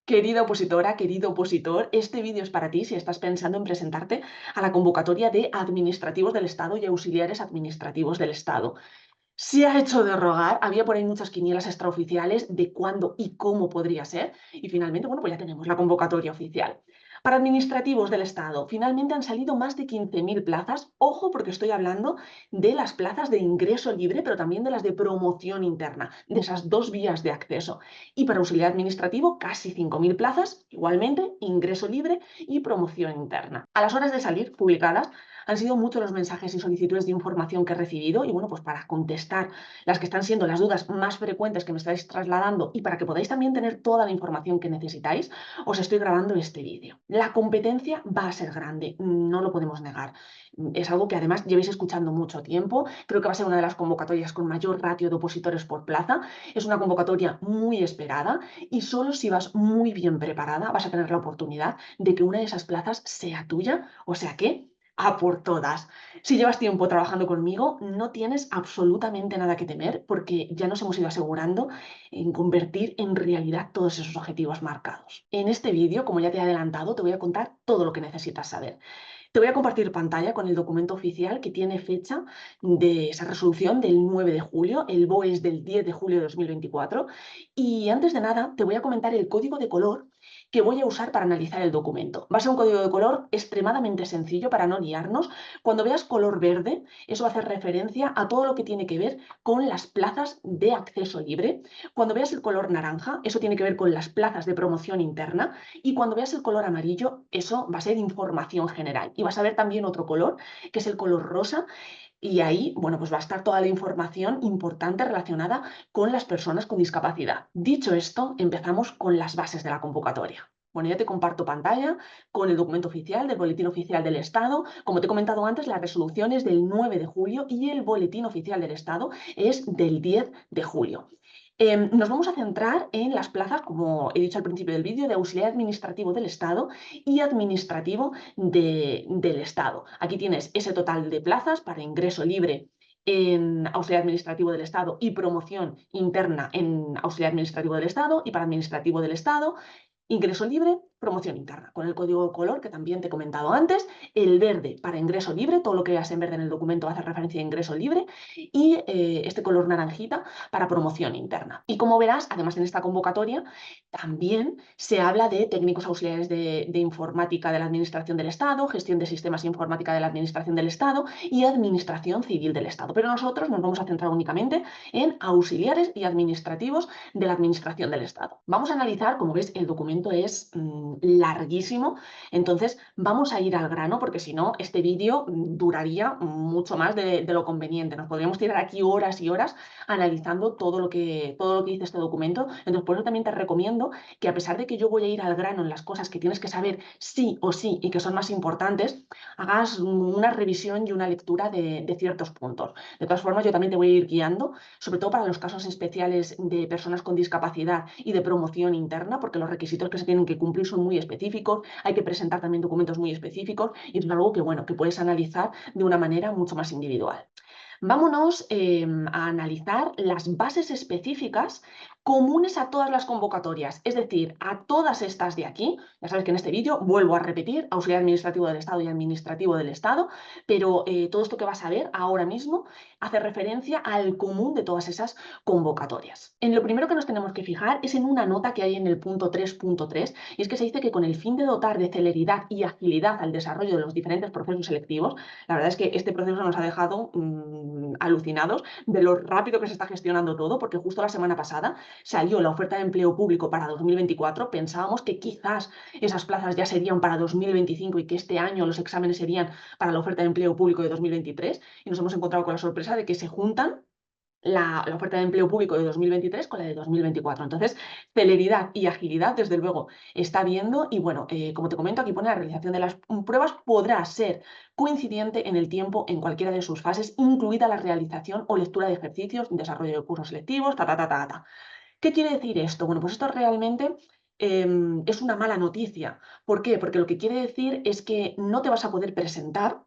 Querida opositora, querido opositor, este vídeo es para ti si estás pensando en presentarte a la convocatoria de administrativos del Estado y auxiliares administrativos del Estado. Se ha hecho de rogar, había por ahí muchas quinielas extraoficiales de cuándo y cómo podría ser, y finalmente, bueno, pues ya tenemos la convocatoria oficial. Para administrativos del Estado, finalmente han salido más de 15.000 plazas. Ojo, porque estoy hablando de las plazas de ingreso libre, pero también de las de promoción interna, de esas dos vías de acceso. Y para auxiliar administrativo, casi 5.000 plazas, igualmente, ingreso libre y promoción interna. A las horas de salir publicadas, han sido muchos los mensajes y solicitudes de información que he recibido y bueno, pues para contestar las que están siendo las dudas más frecuentes que me estáis trasladando y para que podáis también tener toda la información que necesitáis, os estoy grabando este vídeo. La competencia va a ser grande, no lo podemos negar. Es algo que además llevéis escuchando mucho tiempo. Creo que va a ser una de las convocatorias con mayor ratio de opositores por plaza. Es una convocatoria muy esperada y solo si vas muy bien preparada vas a tener la oportunidad de que una de esas plazas sea tuya. O sea que a por todas. Si llevas tiempo trabajando conmigo, no tienes absolutamente nada que temer porque ya nos hemos ido asegurando en convertir en realidad todos esos objetivos marcados. En este vídeo, como ya te he adelantado, te voy a contar todo lo que necesitas saber. Te voy a compartir pantalla con el documento oficial que tiene fecha de esa resolución del 9 de julio, el BOE es del 10 de julio de 2024, y antes de nada te voy a comentar el código de color que voy a usar para analizar el documento. Va a ser un código de color extremadamente sencillo para no liarnos. Cuando veas color verde, eso hace referencia a todo lo que tiene que ver con las plazas de acceso libre. Cuando veas el color naranja, eso tiene que ver con las plazas de promoción interna. Y cuando veas el color amarillo, eso va a ser información general. Y vas a ver también otro color, que es el color rosa, y ahí, bueno, pues va a estar toda la información importante relacionada con las personas con discapacidad. Dicho esto, empezamos con las bases de la convocatoria. Bueno, ya te comparto pantalla con el documento oficial del Boletín Oficial del Estado. Como te he comentado antes, la resolución es del 9 de julio y el Boletín Oficial del Estado es del 10 de julio. Nos vamos a centrar en las plazas, como he dicho al principio del vídeo, de auxiliar administrativo del Estado y administrativo del Estado. Aquí tienes ese total de plazas para ingreso libre en auxiliar administrativo del Estado y promoción interna en auxiliar administrativo del Estado y para administrativo del Estado. Ingreso libre, promoción interna, con el código de color que también te he comentado antes, el verde para ingreso libre, todo lo que veas en verde en el documento hace referencia a ingreso libre, y este color naranjita para promoción interna. Y como verás, además en esta convocatoria, también se habla de técnicos auxiliares de informática de la Administración del Estado, gestión de sistemas informática de la Administración del Estado y administración civil del Estado. Pero nosotros nos vamos a centrar únicamente en auxiliares y administrativos de la Administración del Estado. Vamos a analizar, como ves, el documento es larguísimo, entonces vamos a ir al grano porque si no, este vídeo duraría mucho más de lo conveniente. Nos podríamos tirar aquí horas y horas analizando todo lo que dice este documento. Entonces, por eso también te recomiendo que a pesar de que yo voy a ir al grano en las cosas que tienes que saber sí o sí y que son más importantes, hagas una revisión y una lectura de ciertos puntos. De todas formas, yo también te voy a ir guiando, sobre todo para los casos especiales de personas con discapacidad y de promoción interna, porque los requisitos que se tienen que cumplir son muy específicos, hay que presentar también documentos muy específicos y es algo que, bueno, que puedes analizar de una manera mucho más individual. Vámonos a analizar las bases específicas comunes a todas las convocatorias, es decir, a todas estas de aquí. Ya sabes que en este vídeo vuelvo a repetir auxiliar administrativo del Estado y administrativo del Estado, pero todo esto que vas a ver ahora mismo hace referencia al común de todas esas convocatorias. En lo primero que nos tenemos que fijar es en una nota que hay en el punto 3.3, y es que se dice que con el fin de dotar de celeridad y agilidad al desarrollo de los diferentes procesos selectivos, la verdad es que este proceso nos ha dejado alucinados de lo rápido que se está gestionando todo, porque justo la semana pasada salió la oferta de empleo público para 2024. Pensábamos que quizás esas plazas ya serían para 2025 y que este año los exámenes serían para la oferta de empleo público de 2023 y nos hemos encontrado con la sorpresa de que se juntan la oferta de empleo público de 2023 con la de 2024. Entonces, celeridad y agilidad, desde luego, está viendo y bueno, como te comento, aquí pone la realización de las pruebas podrá ser coincidente en el tiempo en cualquiera de sus fases, incluida la realización o lectura de ejercicios, desarrollo de cursos selectivos, ta, ta, ta, ta, ta. ¿Qué quiere decir esto? Bueno, pues esto realmente es una mala noticia. ¿Por qué? Porque lo que quiere decir es que no te vas a poder presentar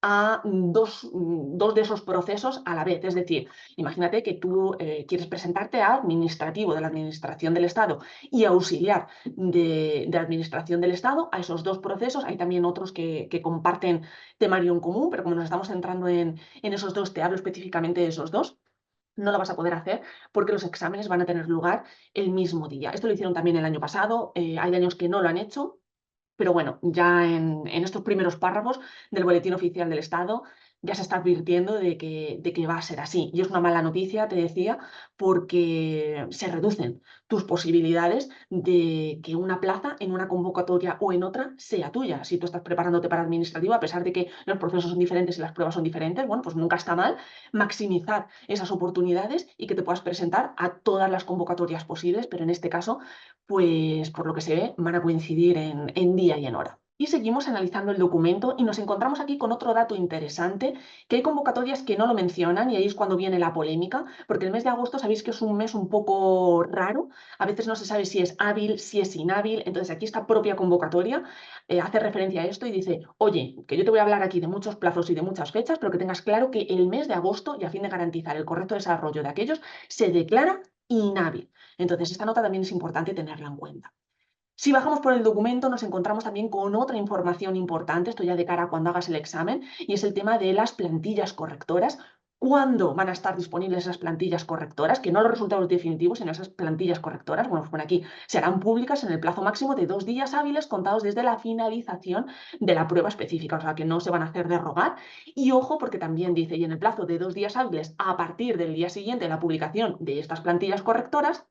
a dos de esos procesos a la vez. Es decir, imagínate que tú quieres presentarte a administrativo de la Administración del Estado y auxiliar de Administración del Estado, a esos dos procesos. Hay también otros que comparten temario en común, pero como nos estamos centrando en esos dos, te hablo específicamente de esos dos. No lo vas a poder hacer porque los exámenes van a tener lugar el mismo día. Esto lo hicieron también el año pasado, hay años que no lo han hecho, pero bueno, ya en estos primeros párrafos del Boletín Oficial del Estado ya se está advirtiendo de que va a ser así. Y es una mala noticia, te decía, porque se reducen tus posibilidades de que una plaza en una convocatoria o en otra sea tuya. Si tú estás preparándote para administrativa, a pesar de que los procesos son diferentes y las pruebas son diferentes, bueno, pues nunca está mal maximizar esas oportunidades y que te puedas presentar a todas las convocatorias posibles, pero en este caso pues por lo que se ve van a coincidir en día y en hora. Y seguimos analizando el documento y nos encontramos aquí con otro dato interesante, que hay convocatorias que no lo mencionan y ahí es cuando viene la polémica, porque el mes de agosto sabéis que es un mes un poco raro, a veces no se sabe si es hábil, si es inhábil, entonces aquí esta propia convocatoria hace referencia a esto y dice, oye, que yo te voy a hablar aquí de muchos plazos y de muchas fechas, pero que tengas claro que el mes de agosto, y a fin de garantizar el correcto desarrollo de aquellos, se declara inhábil. Entonces, esta nota también es importante tenerla en cuenta. Si bajamos por el documento, nos encontramos también con otra información importante, esto ya de cara a cuando hagas el examen, y es el tema de las plantillas correctoras. ¿Cuándo van a estar disponibles esas plantillas correctoras? Que no los resultados definitivos, sino esas plantillas correctoras. Bueno, pues bueno, aquí serán públicas en el plazo máximo de 2 días hábiles contados desde la finalización de la prueba específica, o sea que no se van a hacer de rogar. Y ojo, porque también dice, y en el plazo de 2 días hábiles a partir del día siguiente de la publicación de estas plantillas correctoras,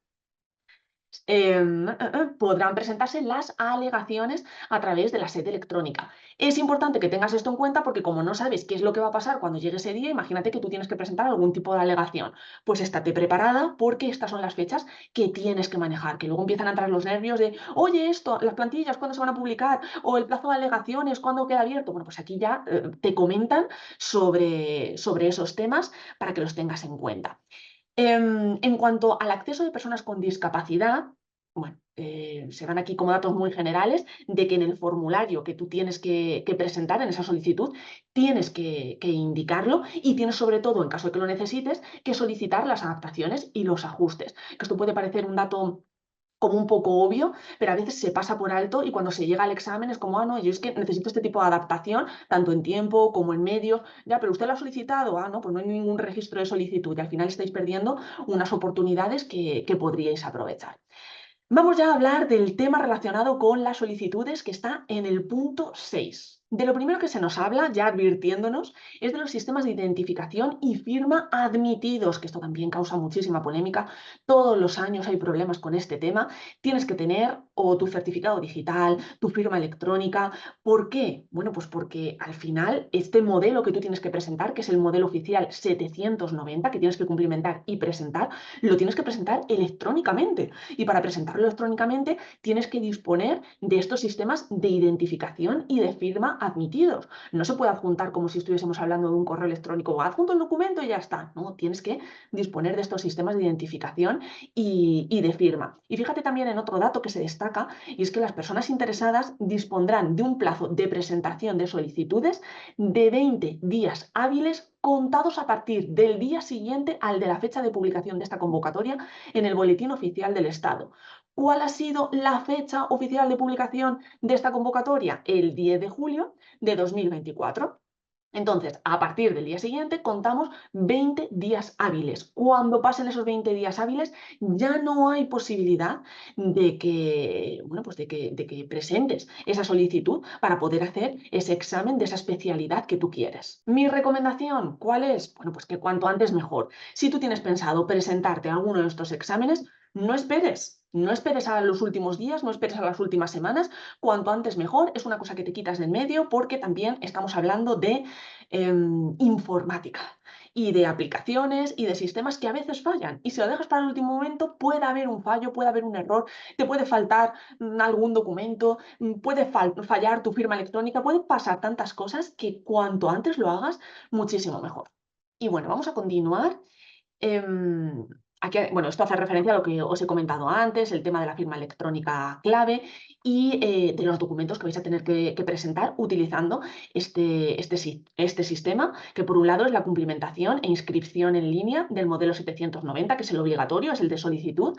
podrán presentarse las alegaciones a través de la sede electrónica. Es importante que tengas esto en cuenta porque como no sabes qué es lo que va a pasar cuando llegue ese día, imagínate que tú tienes que presentar algún tipo de alegación. Pues estate preparada porque estas son las fechas que tienes que manejar, que luego empiezan a entrar los nervios de, oye, esto, las plantillas, ¿cuándo se van a publicar? O el plazo de alegaciones, ¿cuándo queda abierto? Bueno, pues aquí ya te comentan sobre esos temas para que los tengas en cuenta. En cuanto al acceso de personas con discapacidad, bueno, se dan aquí como datos muy generales de que en el formulario que tú tienes que presentar en esa solicitud, tienes que indicarlo y tienes sobre todo, en caso de que lo necesites, que solicitar las adaptaciones y los ajustes. Que esto puede parecer un dato como un poco obvio, pero a veces se pasa por alto y cuando se llega al examen es como, ah, no, yo es que necesito este tipo de adaptación, tanto en tiempo como en medios, ya, pero usted lo ha solicitado, ah, no, pues no hay ningún registro de solicitud y al final estáis perdiendo unas oportunidades que podríais aprovechar. Vamos ya a hablar del tema relacionado con las solicitudes que está en el punto 6. De lo primero que se nos habla, ya advirtiéndonos, es de los sistemas de identificación y firma admitidos, que esto también causa muchísima polémica. Todos los años hay problemas con este tema. Tienes que tener o tu certificado digital, tu firma electrónica. ¿Por qué? Bueno, pues porque al final este modelo que tú tienes que presentar, que es el modelo oficial 790, que tienes que cumplimentar y presentar, lo tienes que presentar electrónicamente. Y para presentarlo electrónicamente tienes que disponer de estos sistemas de identificación y de firma admitidos. No se puede adjuntar como si estuviésemos hablando de un correo electrónico o adjunto el documento y ya está. No, tienes que disponer de estos sistemas de identificación y de firma. Y fíjate también en otro dato que se destaca y es que las personas interesadas dispondrán de un plazo de presentación de solicitudes de 20 días hábiles contados a partir del día siguiente al de la fecha de publicación de esta convocatoria en el Boletín Oficial del Estado. ¿Cuál ha sido la fecha oficial de publicación de esta convocatoria? El 10 de julio de 2024. Entonces, a partir del día siguiente contamos 20 días hábiles. Cuando pasen esos 20 días hábiles, ya no hay posibilidad de que, bueno, pues de que presentes esa solicitud para poder hacer ese examen de esa especialidad que tú quieres. Mi recomendación, ¿cuál es? Bueno, pues que cuanto antes mejor. Si tú tienes pensado presentarte a alguno de estos exámenes, no esperes. No esperes a los últimos días, no esperes a las últimas semanas, cuanto antes mejor, es una cosa que te quitas del medio porque también estamos hablando de informática y de aplicaciones y de sistemas que a veces fallan. Y si lo dejas para el último momento, puede haber un fallo, puede haber un error, te puede faltar algún documento, puede fallar tu firma electrónica, pueden pasar tantas cosas que cuanto antes lo hagas, muchísimo mejor. Y bueno, vamos a continuar. Em, Bueno, esto hace referencia a lo que os he comentado antes, el tema de la firma electrónica clave y de los documentos que vais a tener que presentar utilizando este sistema, que por un lado es la cumplimentación e inscripción en línea del modelo 790, que es el obligatorio, es el de solicitud.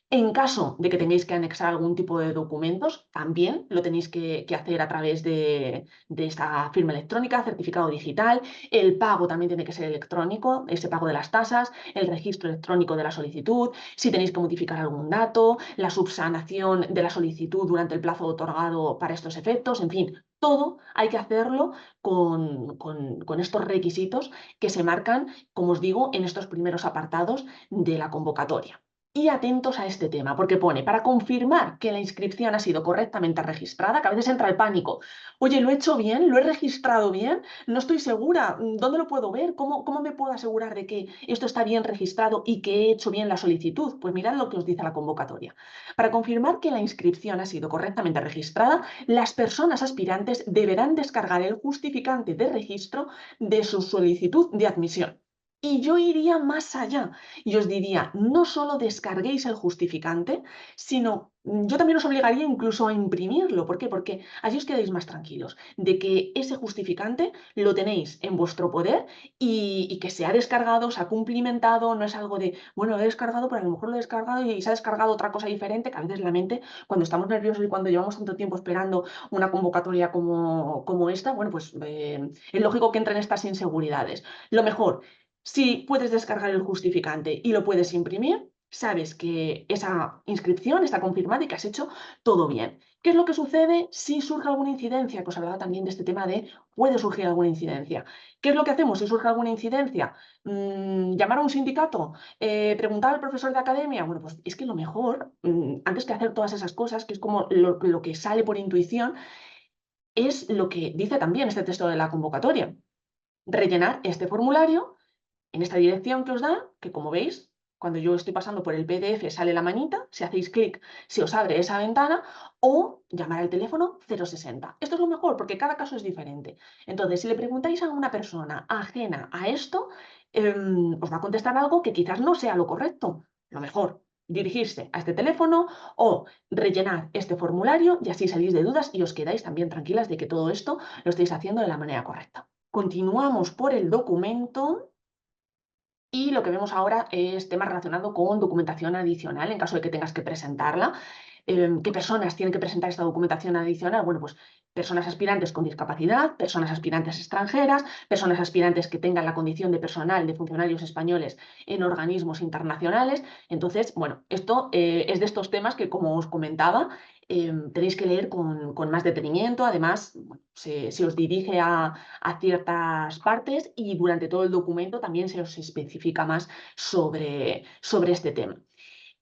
En caso de que tengáis que anexar algún tipo de documentos, también lo tenéis que hacer a través de esta firma electrónica, certificado digital. El pago también tiene que ser electrónico, ese pago de las tasas, el registro electrónico de la solicitud, si tenéis que modificar algún dato, la subsanación de la solicitud durante el plazo otorgado para estos efectos, en fin, todo hay que hacerlo con estos requisitos que se marcan, como os digo, en estos primeros apartados de la convocatoria. Y atentos a este tema, porque pone, para confirmar que la inscripción ha sido correctamente registrada, que a veces entra el pánico. Oye, ¿lo he hecho bien? ¿Lo he registrado bien? No estoy segura. ¿Dónde lo puedo ver? ¿Cómo me puedo asegurar de que esto está bien registrado y que he hecho bien la solicitud? Pues mirad lo que os dice la convocatoria. Para confirmar que la inscripción ha sido correctamente registrada, las personas aspirantes deberán descargar el justificante de registro de su solicitud de admisión. Y yo iría más allá y os diría, no solo descarguéis el justificante, sino yo también os obligaría incluso a imprimirlo. ¿Por qué? Porque así os quedáis más tranquilos de que ese justificante lo tenéis en vuestro poder y que se ha descargado, se ha cumplimentado, no es algo de, bueno, lo he descargado, pero a lo mejor lo he descargado y se ha descargado otra cosa diferente, que a veces la mente, cuando estamos nerviosos y cuando llevamos tanto tiempo esperando una convocatoria como esta, bueno, pues es lógico que entren estas inseguridades. Lo mejor, si puedes descargar el justificante y lo puedes imprimir, sabes que esa inscripción está confirmada y que has hecho todo bien. ¿Qué es lo que sucede si surge alguna incidencia? Que os hablaba también de este tema de puede surgir alguna incidencia. ¿Qué es lo que hacemos si surge alguna incidencia? ¿Llamar a un sindicato? ¿Preguntar al profesor de academia? Bueno, pues es que lo mejor, antes que hacer todas esas cosas, que es como lo que sale por intuición, es lo que dice también este texto de la convocatoria. Rellenar este formulario en esta dirección que os da, que como veis, cuando yo estoy pasando por el PDF sale la manita, si hacéis clic se os abre esa ventana, o llamar al teléfono 060. Esto es lo mejor porque cada caso es diferente. Entonces, si le preguntáis a una persona ajena a esto, os va a contestar algo que quizás no sea lo correcto. Lo mejor, dirigirse a este teléfono o rellenar este formulario y así salís de dudas y os quedáis también tranquilas de que todo esto lo estáis haciendo de la manera correcta. Continuamos por el documento. Y lo que vemos ahora es tema relacionado con documentación adicional en caso de que tengas que presentarla. ¿Qué personas tienen que presentar esta documentación adicional? Bueno, pues personas aspirantes con discapacidad, personas aspirantes extranjeras, personas aspirantes que tengan la condición de personal de funcionarios españoles en organismos internacionales. Entonces, bueno, esto es de estos temas que, como os comentaba, tenéis que leer con más detenimiento. Además, bueno, se os dirige a ciertas partes y durante todo el documento también se os especifica más sobre este tema.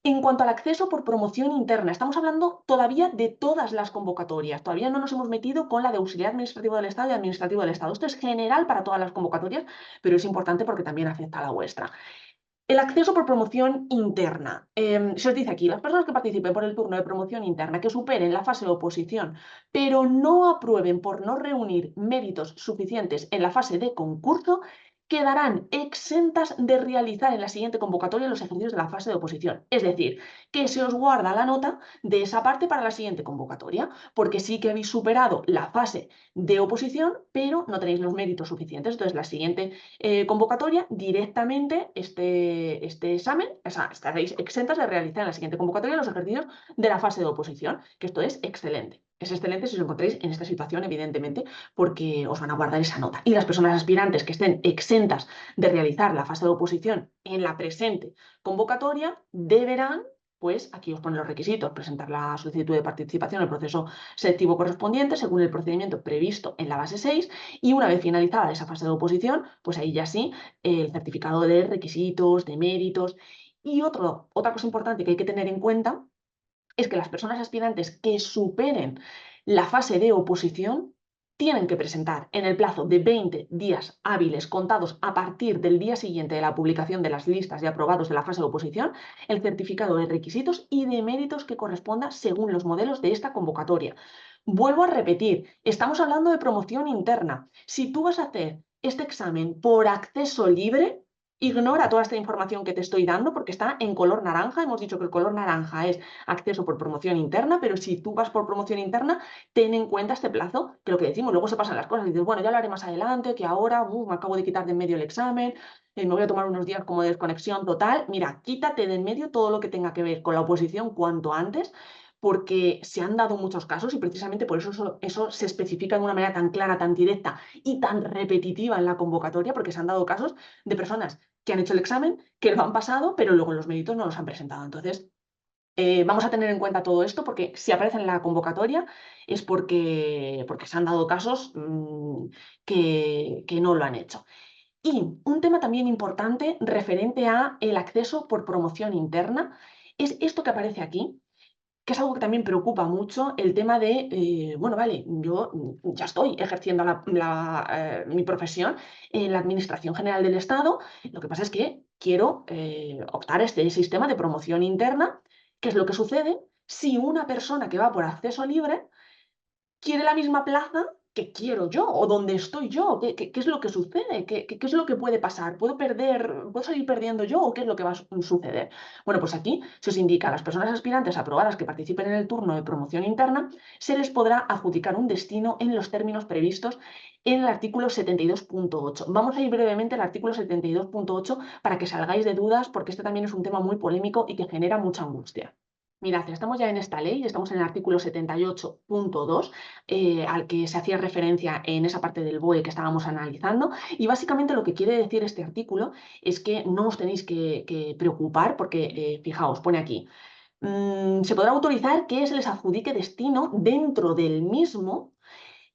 En cuanto al acceso por promoción interna, estamos hablando todavía de todas las convocatorias. Todavía no nos hemos metido con la de auxiliar administrativo del Estado y administrativo del Estado. Esto es general para todas las convocatorias, pero es importante porque también afecta a la vuestra. El acceso por promoción interna. Se os dice aquí, las personas que participen por el turno de promoción interna, que superen la fase de oposición, pero no aprueben por no reunir méritos suficientes en la fase de concurso, quedarán exentas de realizar en la siguiente convocatoria los ejercicios de la fase de oposición. Es decir, que se os guarda la nota de esa parte para la siguiente convocatoria, porque sí que habéis superado la fase de oposición, pero no tenéis los méritos suficientes. Entonces, la siguiente convocatoria, directamente este examen, o sea, estaréis exentas de realizar en la siguiente convocatoria los ejercicios de la fase de oposición, que esto es excelente. Es excelente si os encontráis en esta situación, evidentemente, porque os van a guardar esa nota. Y las personas aspirantes que estén exentas de realizar la fase de oposición en la presente convocatoria deberán, pues aquí os ponen los requisitos, presentar la solicitud de participación en el proceso selectivo correspondiente según el procedimiento previsto en la base 6 y una vez finalizada esa fase de oposición, pues ahí ya sí, el certificado de requisitos, de méritos. Y otra cosa importante que hay que tener en cuenta es que las personas aspirantes que superen la fase de oposición tienen que presentar en el plazo de 20 días hábiles contados a partir del día siguiente de la publicación de las listas de aprobados de la fase de oposición el certificado de requisitos y de méritos que corresponda según los modelos de esta convocatoria. Vuelvo a repetir, estamos hablando de promoción interna. Si tú vas a hacer este examen por acceso libre, Ignora toda esta información que te estoy dando porque está en color naranja. Hemos dicho que el color naranja es acceso por promoción interna, pero si tú vas por promoción interna, ten en cuenta este plazo, que lo que decimos, luego se pasan las cosas. Dices, bueno, ya lo haré más adelante, que ahora me acabo de quitar de en medio el examen, me voy a tomar unos días como de desconexión total. Mira, quítate de en medio todo lo que tenga que ver con la oposición cuanto antes, porque se han dado muchos casos y precisamente por eso se especifica de una manera tan clara, tan directa y tan repetitiva en la convocatoria, porque se han dado casos de personas que han hecho el examen, que lo han pasado, pero luego los méritos no los han presentado. Entonces, vamos a tener en cuenta todo esto porque si aparece en la convocatoria es porque se han dado casos que no lo han hecho. Y un tema también importante referente a el acceso por promoción interna es esto que aparece aquí, que es algo que también preocupa mucho, el tema de, bueno, vale, yo ya estoy ejerciendo mi profesión en la Administración General del Estado, lo que pasa es que quiero optar a este sistema de promoción interna. ¿Qué es lo que sucede si una persona que va por acceso libre quiere la misma plaza que quiero yo o donde estoy yo? ¿Qué es lo que sucede? ¿Qué es lo que puede pasar? ¿Puedo salir perdiendo yo o qué es lo que va a suceder? Bueno, pues aquí se os indica a las personas aspirantes aprobadas que participen en el turno de promoción interna, se les podrá adjudicar un destino en los términos previstos en el artículo 72.8. Vamos a ir brevemente al artículo 72.8 para que salgáis de dudas, porque este también es un tema muy polémico y que genera mucha angustia. Mirad, estamos ya en esta ley, estamos en el artículo 78.2, al que se hacía referencia en esa parte del BOE que estábamos analizando, y básicamente lo que quiere decir este artículo es que no os tenéis que preocupar porque, fijaos, pone aquí, se podrá autorizar que se les adjudique destino dentro del mismo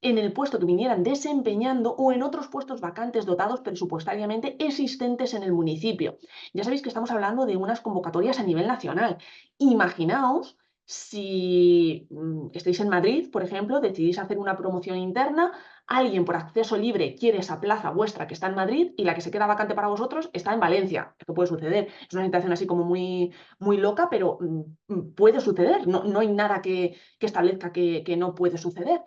en el puesto que vinieran desempeñando o en otros puestos vacantes dotados presupuestariamente existentes en el municipio. Ya sabéis que estamos hablando de unas convocatorias a nivel nacional. Imaginaos si estáis en Madrid, por ejemplo, decidís hacer una promoción interna, alguien por acceso libre quiere esa plaza vuestra que está en Madrid y la que se queda vacante para vosotros está en Valencia. Esto puede suceder. Es una situación así como muy, muy loca, pero puede suceder. No hay nada que establezca que no puede suceder.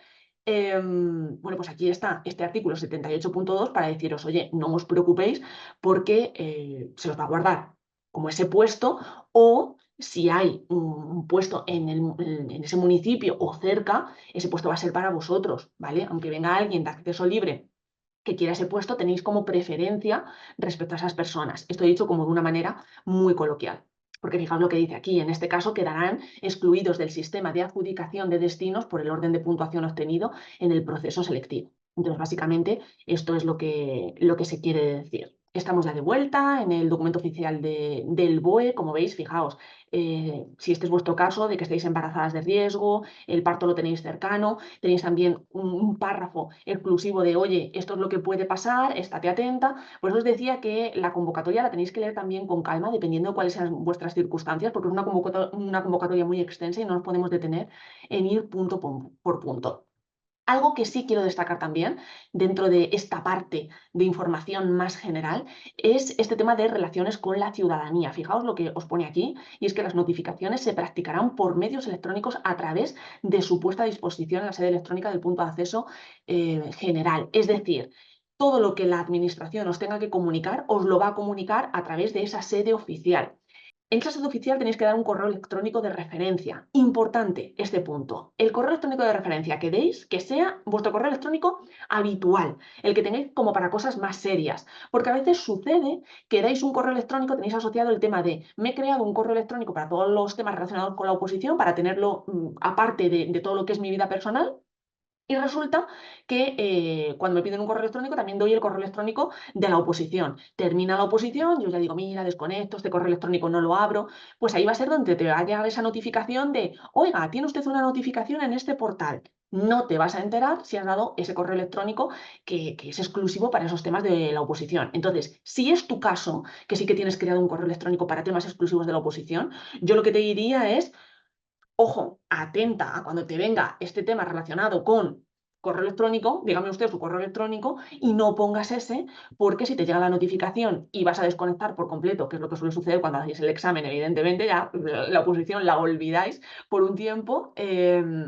Bueno, pues aquí está este artículo 78.2 para deciros, oye, no os preocupéis porque se os va a guardar como ese puesto, o si hay un puesto en ese municipio o cerca, ese puesto va a ser para vosotros, ¿vale? Aunque venga alguien de acceso libre que quiera ese puesto, tenéis como preferencia respecto a esas personas. Esto he dicho como de una manera muy coloquial. Porque fijaos lo que dice aquí, en este caso quedarán excluidos del sistema de adjudicación de destinos por el orden de puntuación obtenido en el proceso selectivo. Entonces, básicamente, esto es lo que se quiere decir. Estamos ya de vuelta en el documento oficial del BOE. Como veis, fijaos, si este es vuestro caso, de que estéis embarazadas de riesgo, el parto lo tenéis cercano, tenéis también un párrafo exclusivo de, oye, esto es lo que puede pasar, estate atenta. Por eso os decía que la convocatoria la tenéis que leer también con calma, dependiendo de cuáles sean vuestras circunstancias, porque es una convocatoria muy extensa y no nos podemos detener en ir punto por punto. Algo que sí quiero destacar también dentro de esta parte de información más general es este tema de relaciones con la ciudadanía. Fijaos lo que os pone aquí, y es que las notificaciones se practicarán por medios electrónicos a través de su puesta a disposición en la sede electrónica del punto de acceso general. Es decir, todo lo que la administración os tenga que comunicar, os lo va a comunicar a través de esa sede oficial. En esa sede oficial tenéis que dar un correo electrónico de referencia. Importante este punto. El correo electrónico de referencia que deis, que sea vuestro correo electrónico habitual, el que tengáis como para cosas más serias. Porque a veces sucede que dais un correo electrónico, tenéis asociado el tema de me he creado un correo electrónico para todos los temas relacionados con la oposición, para tenerlo aparte de todo lo que es mi vida personal. Y resulta que cuando me piden un correo electrónico también doy el correo electrónico de la oposición. Termina la oposición, yo ya digo, mira, desconecto, este correo electrónico no lo abro. Pues ahí va a ser donde te va a llegar esa notificación de, oiga, tiene usted una notificación en este portal. No te vas a enterar si has dado ese correo electrónico que es exclusivo para esos temas de la oposición. Entonces, si es tu caso, que sí que tienes creado un correo electrónico para temas exclusivos de la oposición, yo lo que te diría es, ojo, atenta a cuando te venga este tema relacionado con correo electrónico, dígame usted su correo electrónico y no pongas ese, porque si te llega la notificación y vas a desconectar por completo, que es lo que suele suceder cuando hacéis el examen, evidentemente ya la oposición la olvidáis por un tiempo,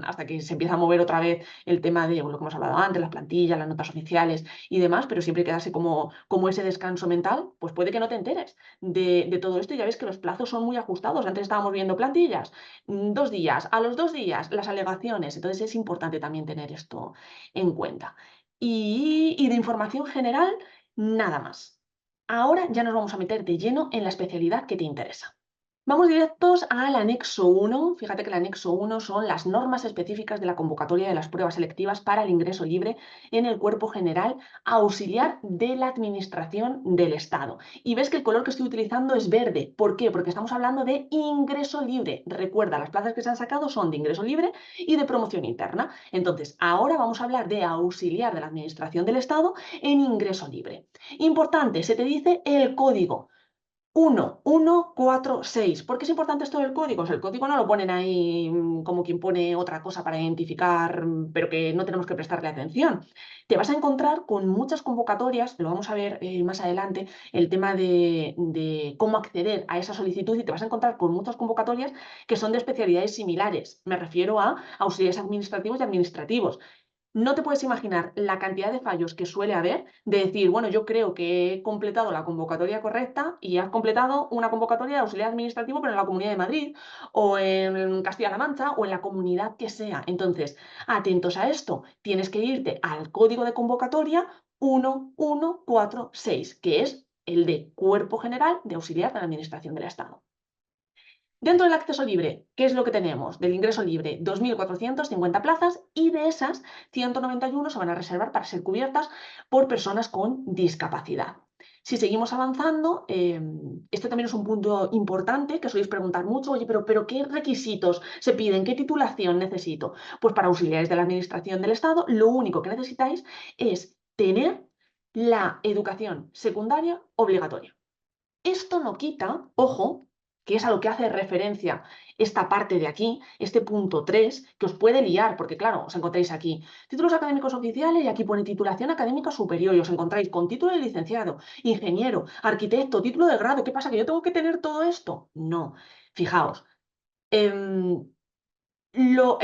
hasta que se empieza a mover otra vez el tema de lo que hemos hablado antes, las plantillas, las notas oficiales y demás, pero siempre quedarse como ese descanso mental, pues puede que no te enteres de todo esto. Y ya ves que los plazos son muy ajustados. Antes estábamos viendo plantillas, 2 días, a los 2 días las alegaciones. Entonces es importante también tener esto en cuenta. Y de información general, nada más. Ahora ya nos vamos a meter de lleno en la especialidad que te interesa. Vamos directos al anexo 1. Fíjate que el anexo 1 son las normas específicas de la convocatoria de las pruebas selectivas para el ingreso libre en el cuerpo general auxiliar de la Administración del Estado. Y ves que el color que estoy utilizando es verde. ¿Por qué? Porque estamos hablando de ingreso libre. Recuerda, las plazas que se han sacado son de ingreso libre y de promoción interna. Entonces, ahora vamos a hablar de auxiliar de la Administración del Estado en ingreso libre. Importante, se te dice el código. 1146. ¿Por qué es importante esto del código? El código no lo ponen ahí como quien pone otra cosa para identificar, pero que no tenemos que prestarle atención. Te vas a encontrar con muchas convocatorias, lo vamos a ver más adelante, el tema de cómo acceder a esa solicitud, y te vas a encontrar con muchas convocatorias que son de especialidades similares. Me refiero a auxiliares administrativos y administrativos. No te puedes imaginar la cantidad de fallos que suele haber de decir, bueno, yo creo que he completado la convocatoria correcta y has completado una convocatoria de auxiliar administrativo, pero en la Comunidad de Madrid o en Castilla-La Mancha o en la comunidad que sea. Entonces, atentos a esto, tienes que irte al código de convocatoria 1146, que es el de Cuerpo General de Auxiliar de la Administración del Estado. Dentro del acceso libre, ¿qué es lo que tenemos? Del ingreso libre, 2.450 plazas, y de esas, 191 se van a reservar para ser cubiertas por personas con discapacidad. Si seguimos avanzando, esto también es un punto importante que soléis preguntar mucho, oye, pero ¿qué requisitos se piden? ¿Qué titulación necesito? Pues para auxiliares de la Administración del Estado, lo único que necesitáis es tener la educación secundaria obligatoria. Esto no quita, ojo, que es a lo que hace referencia esta parte de aquí, este punto 3, que os puede liar, porque claro, os encontráis aquí títulos académicos oficiales y aquí pone titulación académica superior y os encontráis con título de licenciado, ingeniero, arquitecto, título de grado. ¿Qué pasa? ¿Que yo tengo que tener todo esto? No. Fijaos, el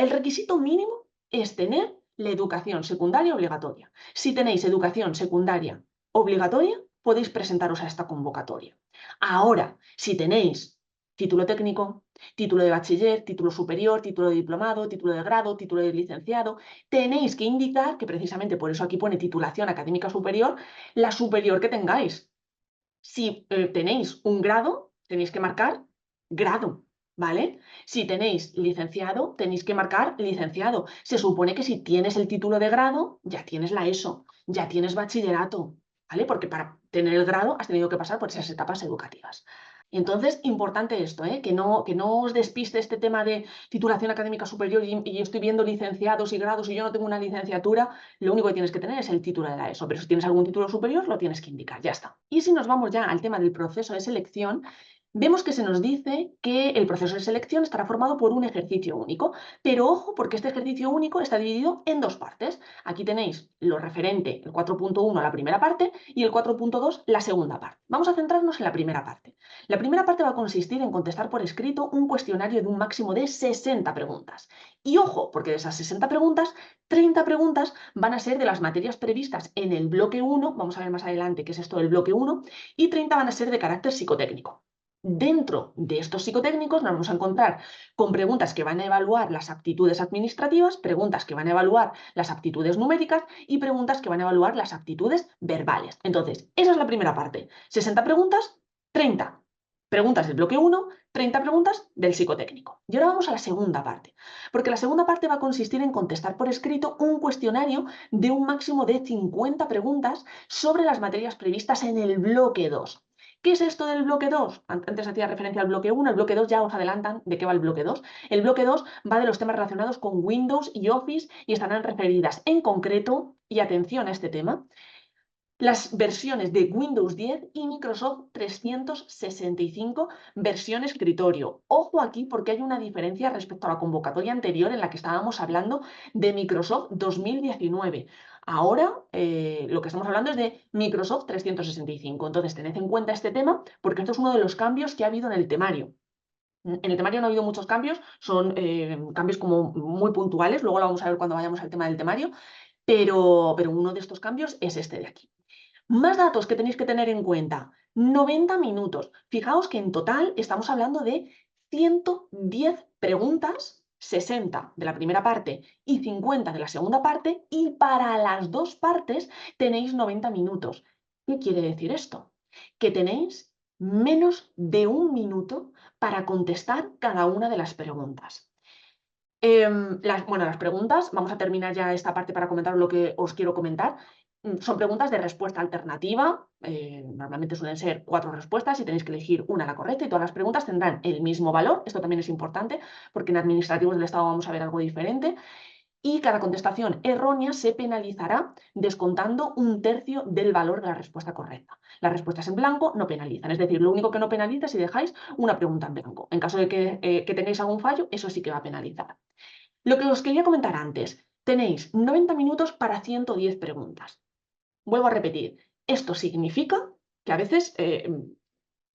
requisito mínimo es tener la educación secundaria obligatoria. Si tenéis educación secundaria obligatoria, podéis presentaros a esta convocatoria. Ahora, si tenéis título técnico, título de bachiller, título superior, título de diplomado, título de grado, título de licenciado, tenéis que indicar, que precisamente por eso aquí pone titulación académica superior, la superior que tengáis. Si tenéis un grado, tenéis que marcar grado, ¿vale? Si tenéis licenciado, tenéis que marcar licenciado. Se supone que si tienes el título de grado, ya tienes la ESO, ya tienes bachillerato, ¿vale? Porque para tener el grado has tenido que pasar por esas etapas educativas. Entonces, importante esto, que no os despiste este tema de titulación académica superior y estoy viendo licenciados y grados y yo no tengo una licenciatura. Lo único que tienes que tener es el título de la ESO, pero si tienes algún título superior lo tienes que indicar, ya está. Y si nos vamos ya al tema del proceso de selección, vemos que se nos dice que el proceso de selección estará formado por un ejercicio único, pero ojo, porque este ejercicio único está dividido en dos partes. Aquí tenéis lo referente, el 4.1, la primera parte, y el 4.2, la segunda parte. Vamos a centrarnos en la primera parte. La primera parte va a consistir en contestar por escrito un cuestionario de un máximo de 60 preguntas. Y ojo, porque de esas 60 preguntas, 30 preguntas van a ser de las materias previstas en el bloque 1, vamos a ver más adelante qué es esto del bloque 1, y 30 van a ser de carácter psicotécnico. Dentro de estos psicotécnicos nos vamos a encontrar con preguntas que van a evaluar las aptitudes administrativas, preguntas que van a evaluar las aptitudes numéricas y preguntas que van a evaluar las aptitudes verbales. Entonces, esa es la primera parte. 60 preguntas, 30 preguntas del bloque 1, 30 preguntas del psicotécnico. Y ahora vamos a la segunda parte, porque la segunda parte va a consistir en contestar por escrito un cuestionario de un máximo de 50 preguntas sobre las materias previstas en el bloque 2. ¿Qué es esto del bloque 2? Antes hacía referencia al bloque 1, el bloque 2 ya os adelantan de qué va el bloque 2. El bloque 2 va de los temas relacionados con Windows y Office y estarán referidas en concreto, y atención a este tema, las versiones de Windows 10 y Microsoft 365 versión escritorio. Ojo aquí porque hay una diferencia respecto a la convocatoria anterior en la que estábamos hablando de Microsoft 2019. Ahora lo que estamos hablando es de Microsoft 365. Entonces tened en cuenta este tema porque esto es uno de los cambios que ha habido en el temario. En el temario no ha habido muchos cambios, son cambios como muy puntuales, luego lo vamos a ver cuando vayamos al tema del temario, pero uno de estos cambios es este de aquí. Más datos que tenéis que tener en cuenta. 90 minutos. Fijaos que en total estamos hablando de 110 preguntas, 60 de la primera parte y 50 de la segunda parte, y para las dos partes tenéis 90 minutos. ¿Qué quiere decir esto? Que tenéis menos de un minuto para contestar cada una de las preguntas. Las preguntas, vamos a terminar ya esta parte para comentar lo que os quiero comentar. Son preguntas de respuesta alternativa, normalmente suelen ser 4 respuestas y tenéis que elegir una la correcta y todas las preguntas tendrán el mismo valor. Esto también es importante porque en administrativos del Estado vamos a ver algo diferente. Y cada contestación errónea se penalizará descontando 1/3 del valor de la respuesta correcta. Las respuestas en blanco no penalizan, es decir, lo único que no penaliza es si dejáis una pregunta en blanco. En caso de que tengáis algún fallo, eso sí que va a penalizar. Lo que os quería comentar antes, tenéis 90 minutos para 110 preguntas. Vuelvo a repetir, esto significa que a veces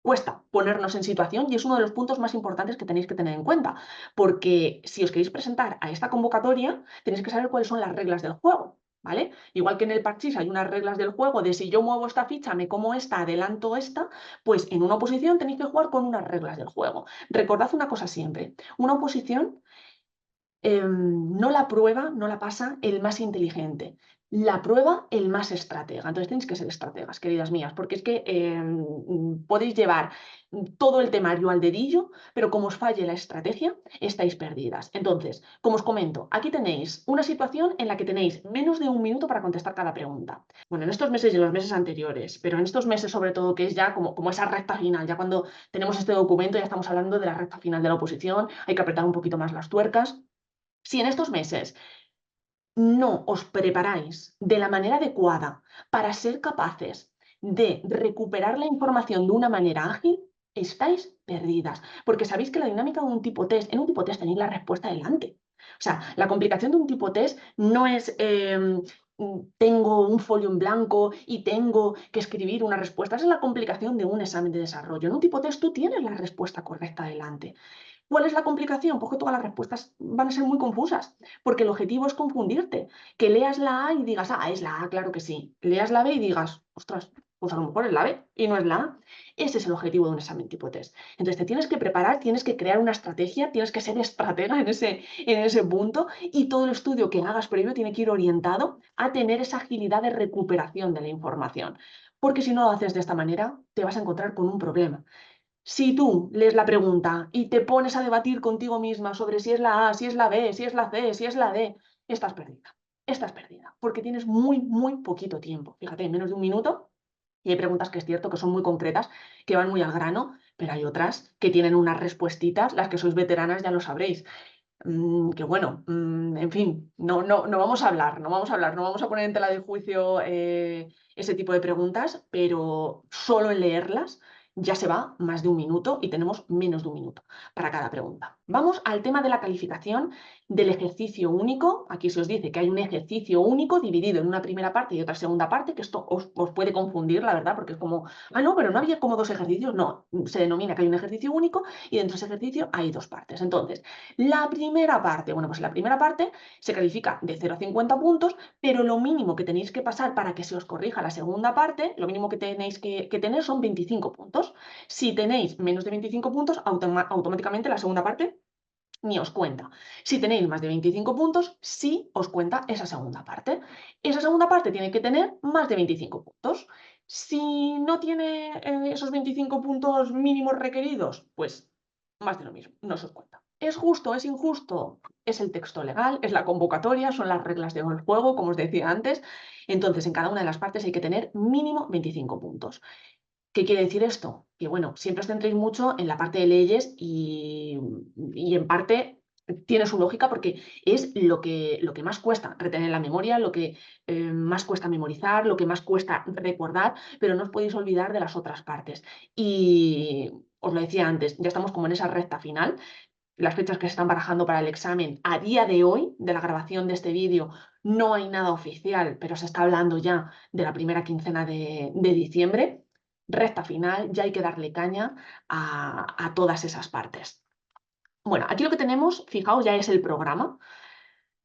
cuesta ponernos en situación y es uno de los puntos más importantes que tenéis que tener en cuenta, porque si os queréis presentar a esta convocatoria, tenéis que saber cuáles son las reglas del juego, ¿vale? Igual que en el parchís hay unas reglas del juego de si yo muevo esta ficha, me como esta, adelanto esta, pues en una oposición tenéis que jugar con unas reglas del juego. Recordad una cosa siempre, una oposición no la prueba, no la pasa el más inteligente, la prueba el más estratega. Entonces tenéis que ser estrategas, queridas mías, porque es que podéis llevar todo el temario al dedillo, pero como os falle la estrategia, estáis perdidas. Entonces, como os comento, aquí tenéis una situación en la que tenéis menos de un minuto para contestar cada pregunta. Bueno, en estos meses y en los meses anteriores, pero en estos meses sobre todo, que es ya como esa recta final, ya cuando tenemos este documento ya estamos hablando de la recta final de la oposición, hay que apretar un poquito más las tuercas. Si en estos meses no os preparáis de la manera adecuada para ser capaces de recuperar la información de una manera ágil, estáis perdidas, porque sabéis que la dinámica de un tipo test, en un tipo test tenéis la respuesta delante. O sea, la complicación de un tipo test no es tengo un folio en blanco y tengo que escribir una respuesta. Esa es la complicación de un examen de desarrollo. En un tipo test tú tienes la respuesta correcta delante. ¿Cuál es la complicación? Pues que todas las respuestas van a ser muy confusas, porque el objetivo es confundirte, que leas la A y digas, ah, es la A, claro que sí. Leas la B y digas, ostras, pues a lo mejor es la B y no es la A. Ese es el objetivo de un examen tipo test. Entonces te tienes que preparar, tienes que crear una estrategia, tienes que ser estratega en ese punto y todo el estudio que hagas previo tiene que ir orientado a tener esa agilidad de recuperación de la información. Porque si no lo haces de esta manera, te vas a encontrar con un problema. Si tú lees la pregunta y te pones a debatir contigo misma sobre si es la A, si es la B, si es la C, si es la D, estás perdida. Estás perdida, porque tienes muy, muy poquito tiempo. Fíjate, menos de un minuto. Y hay preguntas que es cierto que son muy concretas, que van muy al grano, pero hay otras que tienen unas respuestitas, las que sois veteranas ya lo sabréis. Que bueno, en fin, no vamos a hablar, no vamos a poner en tela de juicio ese tipo de preguntas, pero solo en leerlas ya se va más de un minuto y tenemos menos de un minuto para cada pregunta. Vamos al tema de la calificación del ejercicio único. Aquí se os dice que hay un ejercicio único dividido en una primera parte y otra segunda parte, que esto os puede confundir, la verdad, porque es como, ah, no, pero no había como dos ejercicios. No, se denomina que hay un ejercicio único y dentro de ese ejercicio hay dos partes. Entonces, la primera parte, bueno, pues la primera parte se califica de 0 a 50 puntos, pero lo mínimo que tenéis que pasar para que se os corrija la segunda parte, lo mínimo que tenéis que tener son 25 puntos. Si tenéis menos de 25 puntos, automáticamente la segunda parte ni os cuenta. Si tenéis más de 25 puntos, sí os cuenta esa segunda parte. Esa segunda parte tiene que tener más de 25 puntos. Si no tiene esos 25 puntos mínimos requeridos, pues más de lo mismo, no se os cuenta. ¿Es justo? ¿Es injusto? Es el texto legal, es la convocatoria, son las reglas del juego, como os decía antes. Entonces, en cada una de las partes hay que tener mínimo 25 puntos. ¿Qué quiere decir esto? Que bueno, siempre os centréis mucho en la parte de leyes y en parte tiene su lógica porque es lo que más cuesta retener en la memoria, lo que más cuesta memorizar, lo que más cuesta recordar, pero no os podéis olvidar de las otras partes. Y os lo decía antes, ya estamos como en esa recta final. Las fechas que se están barajando para el examen a día de hoy, de la grabación de este vídeo, no hay nada oficial, pero se está hablando ya de la primera quincena de diciembre. Recta final, ya hay que darle caña a todas esas partes. Bueno, aquí lo que tenemos, fijaos, ya es el programa.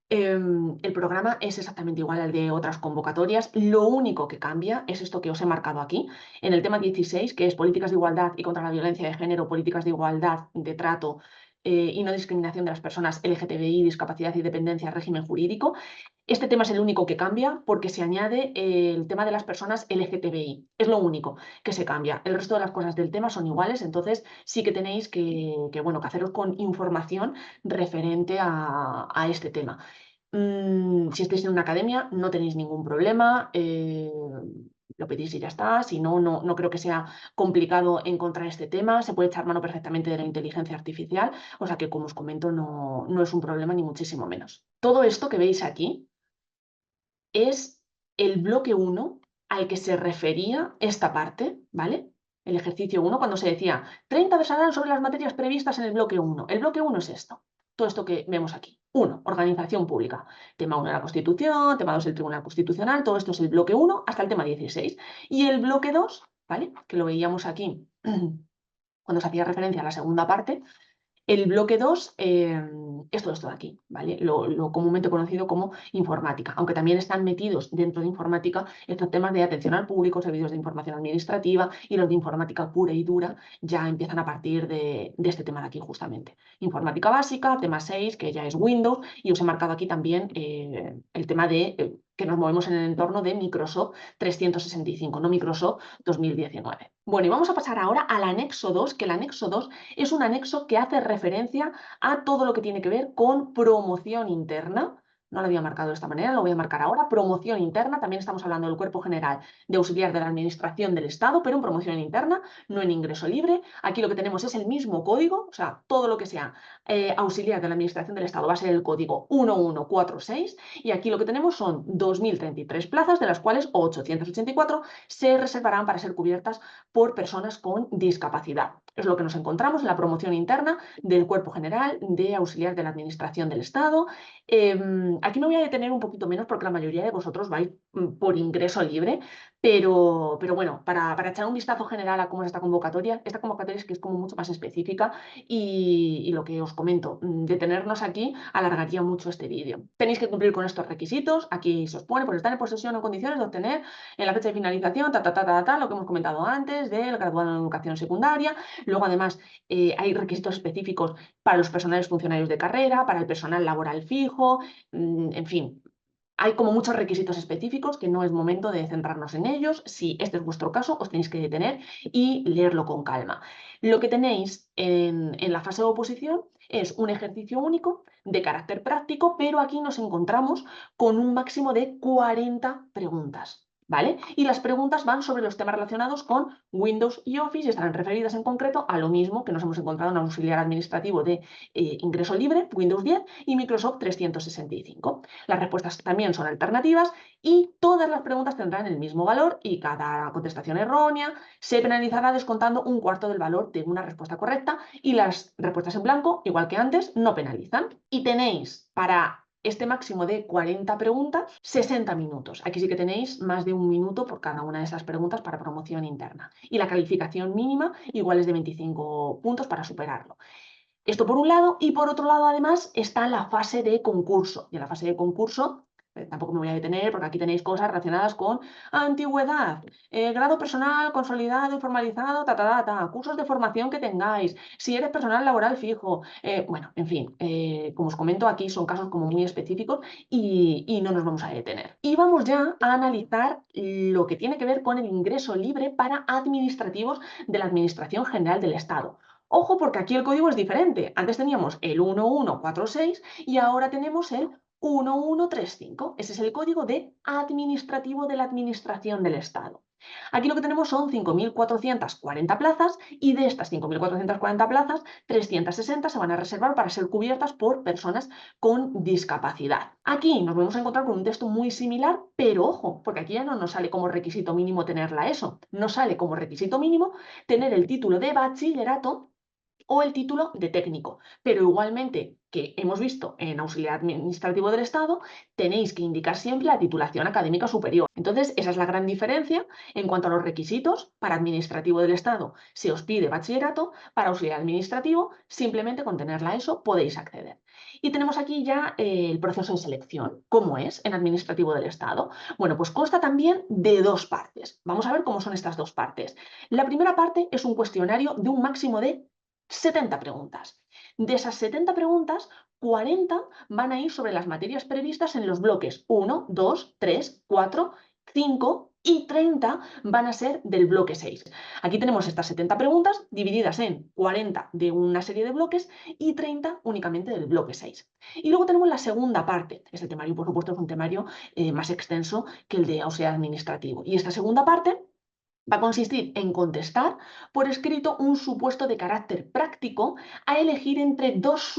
El programa es exactamente igual al de otras convocatorias. Lo único que cambia es esto que os he marcado aquí, en el tema 16, que es políticas de igualdad y contra la violencia de género, políticas de igualdad, de trato y no discriminación de las personas LGTBI, discapacidad y dependencia, régimen jurídico. Este tema es el único que cambia porque se añade el tema de las personas LGTBI. Es lo único que se cambia. El resto de las cosas del tema son iguales, entonces sí que tenéis bueno, que haceros con información referente a este tema. Si estáis en una academia, no tenéis ningún problema. Lo pedís y ya está. Si no, no creo que sea complicado encontrar este tema. Se puede echar mano perfectamente de la inteligencia artificial. O sea que, como os comento, no es un problema ni muchísimo menos. Todo esto que veis aquí es el bloque 1 al que se refería esta parte, ¿vale? El ejercicio 1, cuando se decía 30 versarán sobre las materias previstas en el bloque 1. El bloque 1 es esto, todo esto que vemos aquí. 1, organización pública. Tema 1 de la Constitución, tema 2 el Tribunal Constitucional, todo esto es el bloque 1 hasta el tema 16. Y el bloque 2, ¿vale? Que lo veíamos aquí cuando se hacía referencia a la segunda parte, el bloque 2 es todo esto de aquí, ¿vale? Lo comúnmente conocido como informática, aunque también están metidos dentro de informática estos temas de atención al público, servicios de información administrativa y los de informática pura y dura ya empiezan a partir de este tema de aquí justamente. Informática básica, tema 6, que ya es Windows, y os he marcado aquí también el tema de que nos movemos en el entorno de Microsoft 365, no Microsoft 2019. Bueno, y vamos a pasar ahora al anexo 2, que el anexo 2 es un anexo que hace referencia a todo lo que tiene que ver con promoción interna. No lo había marcado de esta manera, lo voy a marcar ahora. Promoción interna, también estamos hablando del Cuerpo General de Auxiliar de la Administración del Estado, pero en promoción interna, no en ingreso libre. Aquí lo que tenemos es el mismo código, o sea, todo lo que sea auxiliar de la Administración del Estado va a ser el código 1146 y aquí lo que tenemos son 2033 plazas, de las cuales 884 se reservarán para ser cubiertas por personas con discapacidad. Es lo que nos encontramos en la promoción interna del Cuerpo General de Auxiliar de la Administración del Estado. Aquí me voy a detener un poquito menos porque la mayoría de vosotros vais por ingreso libre, pero bueno, para echar un vistazo general a cómo es esta convocatoria es que es como mucho más específica y lo que os comento, detenernos aquí alargaría mucho este vídeo. Tenéis que cumplir con estos requisitos, aquí se os pone, pues estar en posesión o en condiciones de obtener en la fecha de finalización, lo que hemos comentado antes, del graduado en educación secundaria. Luego, además, hay requisitos específicos para los personales funcionarios de carrera, para el personal laboral fijo, en fin. Hay como muchos requisitos específicos que no es momento de centrarnos en ellos. Si este es vuestro caso, os tenéis que detener y leerlo con calma. Lo que tenéis en la fase de oposición es un ejercicio único de carácter práctico, pero aquí nos encontramos con un máximo de 40 preguntas. ¿Vale? Y las preguntas van sobre los temas relacionados con Windows y Office y estarán referidas en concreto a lo mismo que nos hemos encontrado en el auxiliar administrativo de ingreso libre, Windows 10 y Microsoft 365. Las respuestas también son alternativas y todas las preguntas tendrán el mismo valor y cada contestación errónea se penalizará descontando un cuarto del valor de una respuesta correcta y las respuestas en blanco, igual que antes, no penalizan. Y tenéis para este máximo de 40 preguntas, 60 minutos. Aquí sí que tenéis más de un minuto por cada una de esas preguntas para promoción interna. Y la calificación mínima igual es de 25 puntos para superarlo. Esto por un lado, y por otro lado, además, está la fase de concurso. Y en la fase de concurso, tampoco me voy a detener porque aquí tenéis cosas relacionadas con antigüedad, grado personal consolidado y formalizado, cursos de formación que tengáis, si eres personal laboral fijo, bueno, en fin, como os comento, aquí son casos como muy específicos y no nos vamos a detener. Y vamos ya a analizar lo que tiene que ver con el ingreso libre para administrativos de la Administración General del Estado. Ojo, porque aquí el código es diferente. Antes teníamos el 1146 y ahora tenemos el 1135. Ese es el código de administrativo de la Administración del Estado. Aquí lo que tenemos son 5.440 plazas y de estas 5.440 plazas, 360 se van a reservar para ser cubiertas por personas con discapacidad. Aquí nos vamos a encontrar con un texto muy similar, pero ojo, porque aquí ya no nos sale como requisito mínimo tener la ESO, nos sale como requisito mínimo tener el título de bachillerato o el título de técnico. Pero igualmente que hemos visto en auxiliar administrativo del Estado, tenéis que indicar siempre la titulación académica superior. Entonces, esa es la gran diferencia en cuanto a los requisitos. Para administrativo del Estado se os pide bachillerato, para auxiliar administrativo, simplemente con tener la ESO podéis acceder. Y tenemos aquí ya el proceso de selección. ¿Cómo es en administrativo del Estado? Bueno, pues consta también de dos partes. Vamos a ver cómo son estas dos partes. La primera parte es un cuestionario de un máximo de 70 preguntas. De esas 70 preguntas, 40 van a ir sobre las materias previstas en los bloques 1, 2, 3, 4, 5 y 30 van a ser del bloque 6. Aquí tenemos estas 70 preguntas divididas en 40 de una serie de bloques y 30 únicamente del bloque 6. Y luego tenemos la segunda parte. Este temario, por supuesto, es un temario más extenso que el de auxiliar administrativo. Y esta segunda parte va a consistir en contestar por escrito un supuesto de carácter práctico a elegir entre dos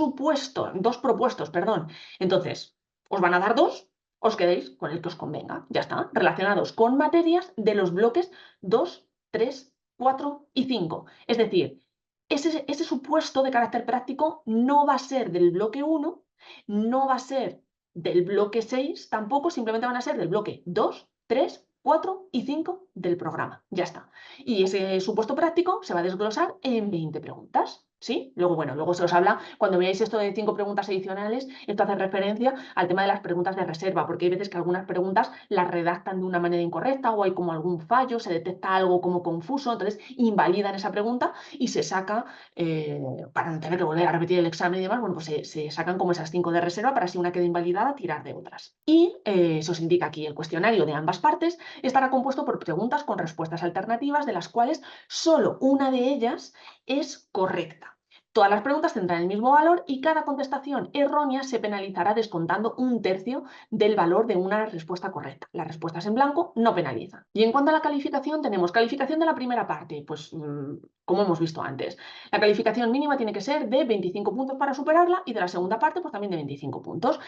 propuestos, perdón. Entonces, os van a dar dos, os quedéis con el que os convenga, ya está, relacionados con materias de los bloques 2, 3, 4 y 5. Es decir, ese supuesto de carácter práctico no va a ser del bloque 1, no va a ser del bloque 6, tampoco, simplemente van a ser del bloque 2, 3, 4 y 5 del programa. Ya está. Y ese supuesto práctico se va a desglosar en 20 preguntas. ¿Sí? Luego, bueno, luego se os habla, cuando veáis esto de 5 preguntas adicionales, esto hace referencia al tema de las preguntas de reserva, porque hay veces que algunas preguntas las redactan de una manera incorrecta o hay como algún fallo, se detecta algo como confuso, entonces invalidan esa pregunta y se saca, para no tener que volver a repetir el examen y demás, bueno, pues se sacan como esas 5 de reserva para si una queda invalidada, tirar de otras. Y se os indica aquí el cuestionario de ambas partes estará compuesto por preguntas con respuestas alternativas, de las cuales solo una de ellas es correcta. Todas las preguntas tendrán el mismo valor y cada contestación errónea se penalizará descontando un tercio del valor de una respuesta correcta. Las respuestas en blanco no penalizan. Y en cuanto a la calificación, tenemos calificación de la primera parte, pues como hemos visto antes. La calificación mínima tiene que ser de 25 puntos para superarla y de la segunda parte pues también de 25 puntos.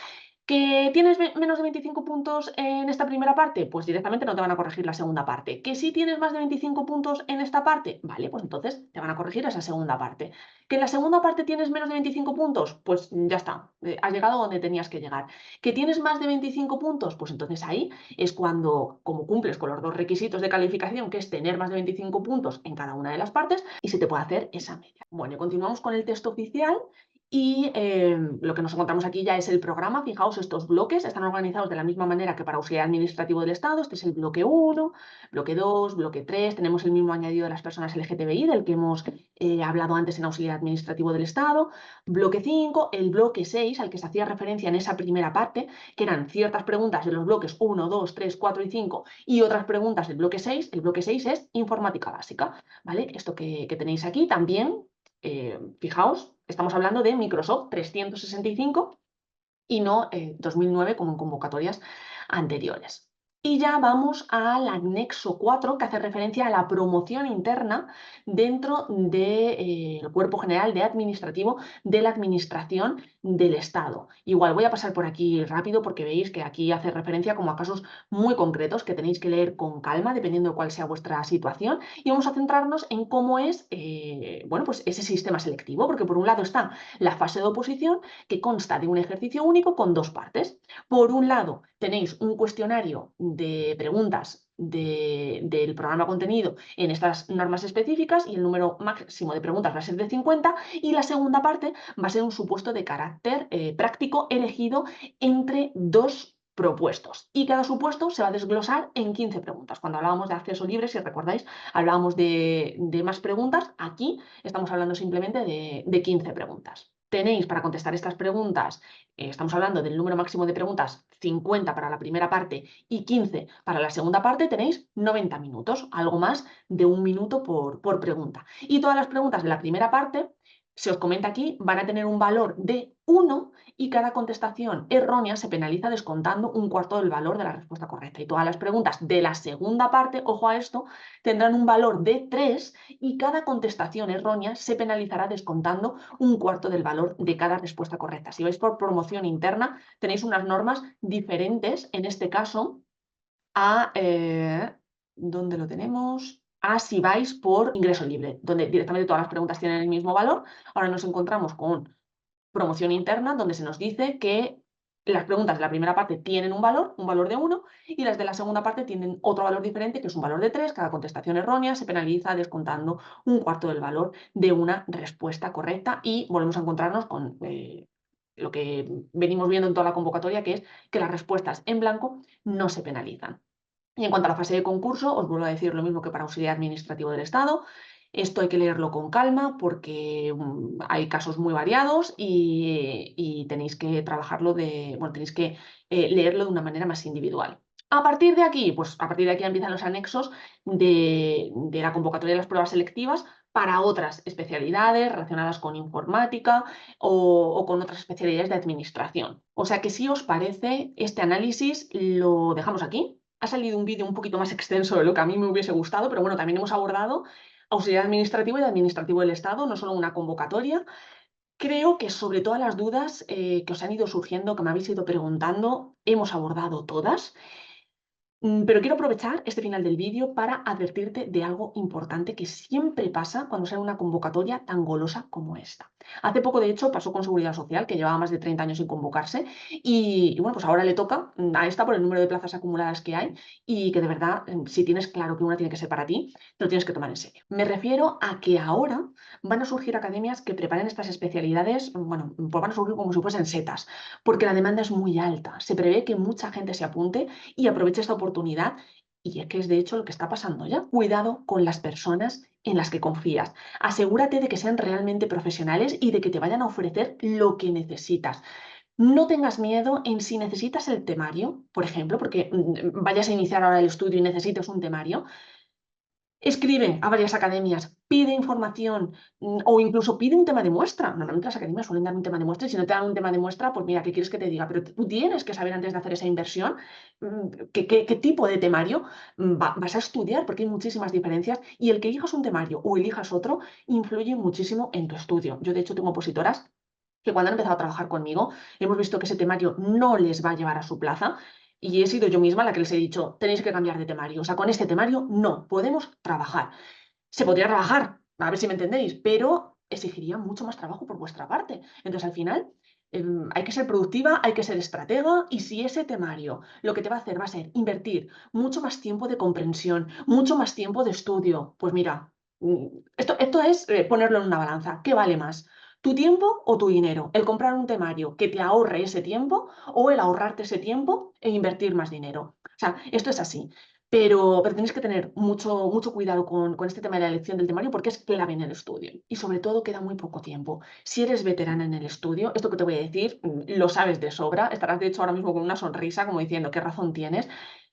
¿Que tienes menos de 25 puntos en esta primera parte? Pues directamente no te van a corregir la segunda parte. ¿Que sí tienes más de 25 puntos en esta parte? Vale, pues entonces te van a corregir esa segunda parte. ¿Que en la segunda parte tienes menos de 25 puntos? Pues ya está, has llegado donde tenías que llegar. ¿Que tienes más de 25 puntos? Pues entonces ahí es cuando, como cumples con los dos requisitos de calificación, que es tener más de 25 puntos en cada una de las partes, y se te puede hacer esa media. Bueno, y continuamos con el texto oficial. Y lo que nos encontramos aquí ya es el programa. Fijaos, estos bloques están organizados de la misma manera que para auxiliar administrativo del Estado. Este es el bloque 1, bloque 2, bloque 3. Tenemos el mismo añadido de las personas LGTBI, del que hemos hablado antes en auxiliar administrativo del Estado. Bloque 5, el bloque 6, al que se hacía referencia en esa primera parte, que eran ciertas preguntas de los bloques 1, 2, 3, 4 y 5 y otras preguntas del bloque 6. El bloque 6 es informática básica, ¿vale? Esto que tenéis aquí también. Fijaos, estamos hablando de Microsoft 365 y no 2009 como en convocatorias anteriores. Y ya vamos al anexo 4, que hace referencia a la promoción interna dentro del Cuerpo General de Administrativo de la Administración del Estado. Igual voy a pasar por aquí rápido porque veis que aquí hace referencia como a casos muy concretos que tenéis que leer con calma dependiendo de cuál sea vuestra situación, y vamos a centrarnos en cómo es bueno, pues ese sistema selectivo, porque por un lado está la fase de oposición, que consta de un ejercicio único con dos partes. Por un lado, tenéis un cuestionario de preguntas del programa contenido en estas normas específicas y el número máximo de preguntas va a ser de 50, y la segunda parte va a ser un supuesto de carácter práctico elegido entre dos propuestos, y cada supuesto se va a desglosar en 15 preguntas. Cuando hablábamos de acceso libre, si recordáis, hablábamos de más preguntas. Aquí estamos hablando simplemente de 15 preguntas. Tenéis para contestar estas preguntas, estamos hablando del número máximo de preguntas, 50 para la primera parte y 15 para la segunda parte, tenéis 90 minutos, algo más de un minuto por pregunta. Y todas las preguntas de la primera parte se os comenta aquí, van a tener un valor de 1 y cada contestación errónea se penaliza descontando un cuarto del valor de la respuesta correcta. Y todas las preguntas de la segunda parte, ojo a esto, tendrán un valor de 3 y cada contestación errónea se penalizará descontando un cuarto del valor de cada respuesta correcta. Si vais por promoción interna, tenéis unas normas diferentes, en este caso, a... ¿dónde lo tenemos? A si vais por ingreso libre, donde directamente todas las preguntas tienen el mismo valor. Ahora nos encontramos con promoción interna, donde se nos dice que las preguntas de la primera parte tienen un valor de 1, y las de la segunda parte tienen otro valor diferente, que es un valor de 3. Cada contestación errónea se penaliza descontando un cuarto del valor de una respuesta correcta, y volvemos a encontrarnos con lo que venimos viendo en toda la convocatoria, que es que las respuestas en blanco no se penalizan. Y en cuanto a la fase de concurso, os vuelvo a decir lo mismo que para auxiliar administrativo del Estado. Esto hay que leerlo con calma porque hay casos muy variados y tenéis que trabajarlo tenéis que leerlo de una manera más individual. A partir de aquí, pues a partir de aquí empiezan los anexos de la convocatoria de las pruebas selectivas para otras especialidades relacionadas con informática o con otras especialidades de administración. O sea que si os parece, este análisis lo dejamos aquí. Ha salido un vídeo un poquito más extenso de lo que a mí me hubiese gustado, pero bueno, también hemos abordado auxiliar administrativo y administrativo del Estado, no solo una convocatoria. Creo que sobre todas las dudas que os han ido surgiendo, que me habéis ido preguntando, hemos abordado todas. Pero quiero aprovechar este final del vídeo para advertirte de algo importante que siempre pasa cuando sale una convocatoria tan golosa como esta. Hace poco, de hecho, pasó con Seguridad Social, que llevaba más de 30 años sin convocarse, y bueno, pues ahora le toca a esta por el número de plazas acumuladas que hay, y que de verdad, si tienes claro que una tiene que ser para ti, te lo tienes que tomar en serio. Me refiero a que ahora van a surgir academias que preparen estas especialidades, bueno, pues van a surgir como si fuesen setas, porque la demanda es muy alta. Se prevé que mucha gente se apunte y aproveche esta oportunidad, y es que es de hecho lo que está pasando ya. Cuidado con las personas en las que confías. Asegúrate de que sean realmente profesionales y de que te vayan a ofrecer lo que necesitas. No tengas miedo en si necesitas el temario, por ejemplo, porque vayas a iniciar ahora el estudio y necesites un temario. Escribe a varias academias, pide información, o incluso pide un tema de muestra. Normalmente las academias suelen dar un tema de muestra, y si no te dan un tema de muestra, pues mira, ¿qué quieres que te diga? Pero tú tienes que saber, antes de hacer esa inversión, qué tipo de temario vas a estudiar, porque hay muchísimas diferencias, y el que elijas un temario o elijas otro influye muchísimo en tu estudio. Yo, de hecho, tengo opositoras que cuando han empezado a trabajar conmigo, hemos visto que ese temario no les va a llevar a su plaza, y he sido yo misma la que les he dicho, tenéis que cambiar de temario. O sea, con este temario no podemos trabajar. Se podría trabajar, a ver si me entendéis, pero exigiría mucho más trabajo por vuestra parte. Entonces, al final, hay que ser productiva, hay que ser estratega, y si ese temario lo que te va a hacer va a ser invertir mucho más tiempo de comprensión, mucho más tiempo de estudio, pues mira, esto es ponerlo en una balanza. ¿Qué vale más? ¿Tu tiempo o tu dinero? El comprar un temario que te ahorre ese tiempo, o el ahorrarte ese tiempo e invertir más dinero. O sea, esto es así. Pero tenéis que tener mucho cuidado con este tema de la elección del temario, porque es clave en el estudio. Y sobre todo, queda muy poco tiempo. Si eres veterana en el estudio, esto que te voy a decir, lo sabes de sobra. Estarás, de hecho, ahora mismo con una sonrisa, como diciendo, ¿qué razón tienes?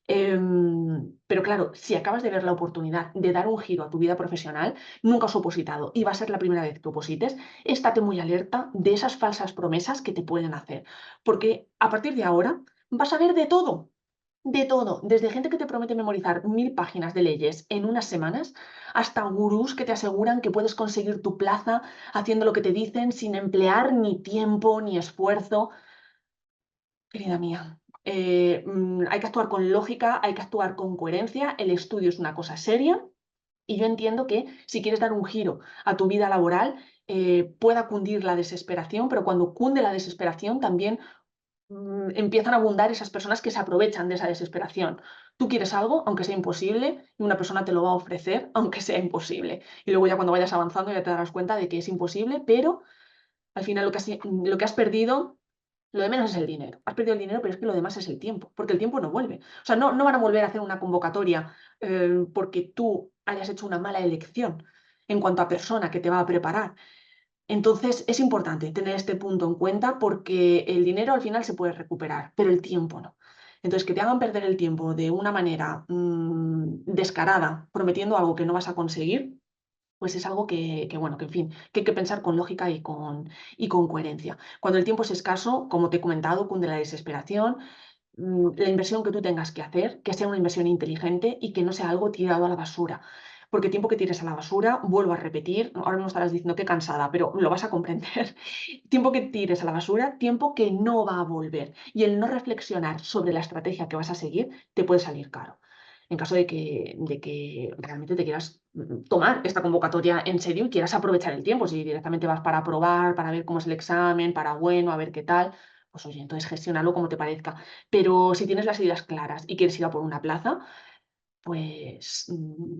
Pero claro, si acabas de ver la oportunidad de dar un giro a tu vida profesional, nunca has opositado y va a ser la primera vez que oposites, estate muy alerta de esas falsas promesas que te pueden hacer. Porque a partir de ahora vas a ver de todo. De todo, desde gente que te promete memorizar 1000 páginas de leyes en unas semanas, hasta gurús que te aseguran que puedes conseguir tu plaza haciendo lo que te dicen sin emplear ni tiempo ni esfuerzo. Querida mía, hay que actuar con lógica, hay que actuar con coherencia. El estudio es una cosa seria, y yo entiendo que si quieres dar un giro a tu vida laboral, pueda cundir la desesperación, pero cuando cunde la desesperación también empiezan a abundar esas personas que se aprovechan de esa desesperación. Tú quieres algo, aunque sea imposible, y una persona te lo va a ofrecer, aunque sea imposible. Y luego ya cuando vayas avanzando ya te darás cuenta de que es imposible, pero al final lo que has perdido, lo de menos es el dinero. Has perdido el dinero, pero es que lo demás es el tiempo, porque el tiempo no vuelve. O sea, no van a volver a hacer una convocatoria porque tú hayas hecho una mala elección en cuanto a persona que te va a preparar. Entonces, es importante tener este punto en cuenta, porque el dinero al final se puede recuperar, pero el tiempo no. Entonces, que te hagan perder el tiempo de una manera descarada, prometiendo algo que no vas a conseguir, pues es algo bueno, que en fin, que hay que pensar con lógica y con coherencia. Cuando el tiempo es escaso, como te he comentado, cunde la desesperación. La inversión que tú tengas que hacer, que sea una inversión inteligente y que no sea algo tirado a la basura. Porque tiempo que tires a la basura, vuelvo a repetir, ahora me estarás diciendo que cansada, pero lo vas a comprender. Tiempo que tires a la basura, tiempo que no va a volver. Y el no reflexionar sobre la estrategia que vas a seguir te puede salir caro. En caso de que realmente te quieras tomar esta convocatoria en serio y quieras aprovechar el tiempo, si directamente vas para probar, para ver cómo es el examen, para bueno, a ver qué tal, pues oye, entonces gestiónalo como te parezca. Pero si tienes las ideas claras y quieres ir a por una plaza, pues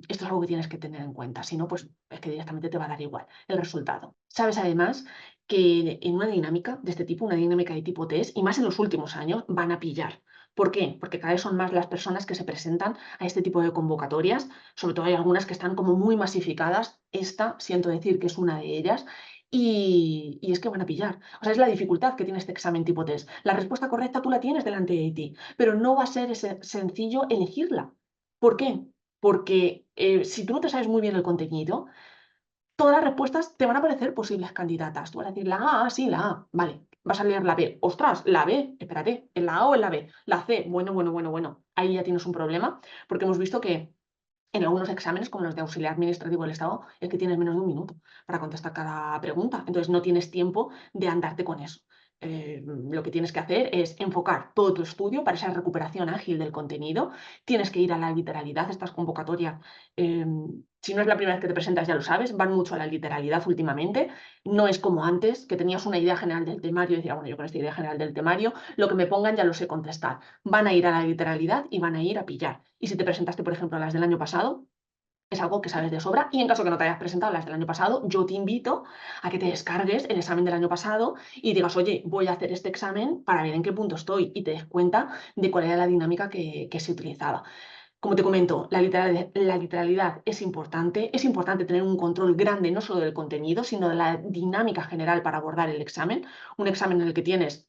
esto es algo que tienes que tener en cuenta. Si no, pues es que directamente te va a dar igual el resultado. Sabes además que en una dinámica de este tipo, una dinámica de tipo test, y más en los últimos años, van a pillar. ¿Por qué? Porque cada vez son más las personas que se presentan a este tipo de convocatorias. Sobre todo hay algunas que están como muy masificadas. Esta, siento decir que es una de ellas. Y es que van a pillar. O sea, es la dificultad que tiene este examen tipo test. La respuesta correcta tú la tienes delante de ti, pero no va a ser sencillo elegirla. ¿Por qué? Porque si tú no te sabes muy bien el contenido, todas las respuestas te van a parecer posibles candidatas. Tú vas a decir la A, sí, la A, vale. Vas a leer la B. Ostras, la B, espérate, ¿en la A o en la B? La C, bueno, bueno, bueno, bueno. Ahí ya tienes un problema, porque hemos visto que en algunos exámenes, como los de auxiliar administrativo del Estado, es que tienes menos de un minuto para contestar cada pregunta. Entonces no tienes tiempo de andarte con eso. Lo que tienes que hacer es enfocar todo tu estudio para esa recuperación ágil del contenido. Tienes que ir a la literalidad. Estas convocatorias, si no es la primera vez que te presentas, ya lo sabes, van mucho a la literalidad últimamente. No es como antes, que tenías una idea general del temario y decías, bueno, yo con esta idea general del temario, lo que me pongan ya lo sé contestar. Van a ir a la literalidad y van a ir a pillar. Y si te presentaste, por ejemplo, a las del año pasado, es algo que sabes de sobra. Y en caso que no te hayas presentado a las del año pasado, yo te invito a que te descargues el examen del año pasado y digas, oye, voy a hacer este examen para ver en qué punto estoy y te des cuenta de cuál era la dinámica que se utilizaba. Como te comento, la literalidad es importante tener un control grande no solo del contenido, sino de la dinámica general para abordar el examen, un examen en el que tienes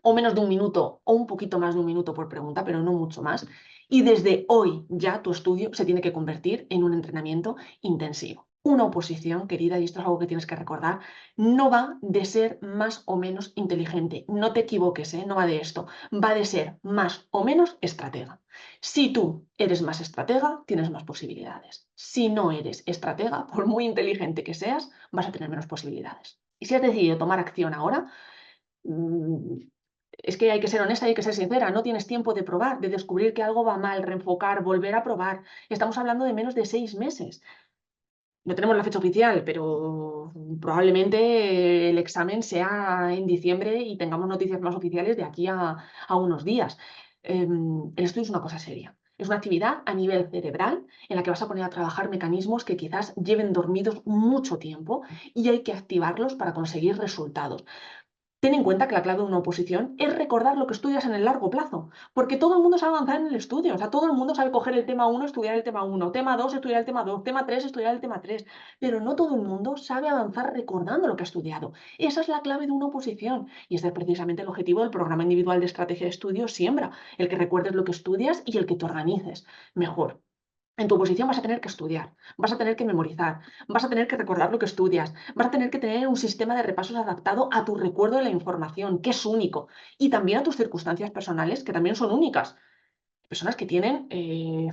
o menos de un minuto o un poquito más de un minuto por pregunta, pero no mucho más. Y desde hoy ya tu estudio se tiene que convertir en un entrenamiento intensivo. Una oposición, querida, y esto es algo que tienes que recordar, no va de ser más o menos inteligente. No te equivoques, ¿eh? No va de esto. Va de ser más o menos estratega. Si tú eres más estratega, tienes más posibilidades. Si no eres estratega, por muy inteligente que seas, vas a tener menos posibilidades. Y si has decidido tomar acción ahora, mm, es que hay que ser honesta y hay que ser sincera, no tienes tiempo de probar, de descubrir que algo va mal, reenfocar, volver a probar. Estamos hablando de menos de 6 meses. No tenemos la fecha oficial, pero probablemente el examen sea en diciembre y tengamos noticias más oficiales de aquí a unos días. El estudio es una cosa seria. Es una actividad a nivel cerebral en la que vas a poner a trabajar mecanismos que quizás lleven dormidos mucho tiempo y hay que activarlos para conseguir resultados. Ten en cuenta que la clave de una oposición es recordar lo que estudias en el largo plazo, porque todo el mundo sabe avanzar en el estudio, o sea, todo el mundo sabe coger el tema uno, estudiar el tema uno, tema 2, estudiar el tema 2, tema 3, estudiar el tema 3, pero no todo el mundo sabe avanzar recordando lo que ha estudiado. Esa es la clave de una oposición y este es precisamente el objetivo del programa individual de estrategia de estudio Siembra, el que recuerdes lo que estudias y el que te organices mejor. En tu oposición vas a tener que estudiar, vas a tener que memorizar, vas a tener que recordar lo que estudias, vas a tener que tener un sistema de repasos adaptado a tu recuerdo de la información, que es único, y también a tus circunstancias personales, que también son únicas. Hay personas que tienen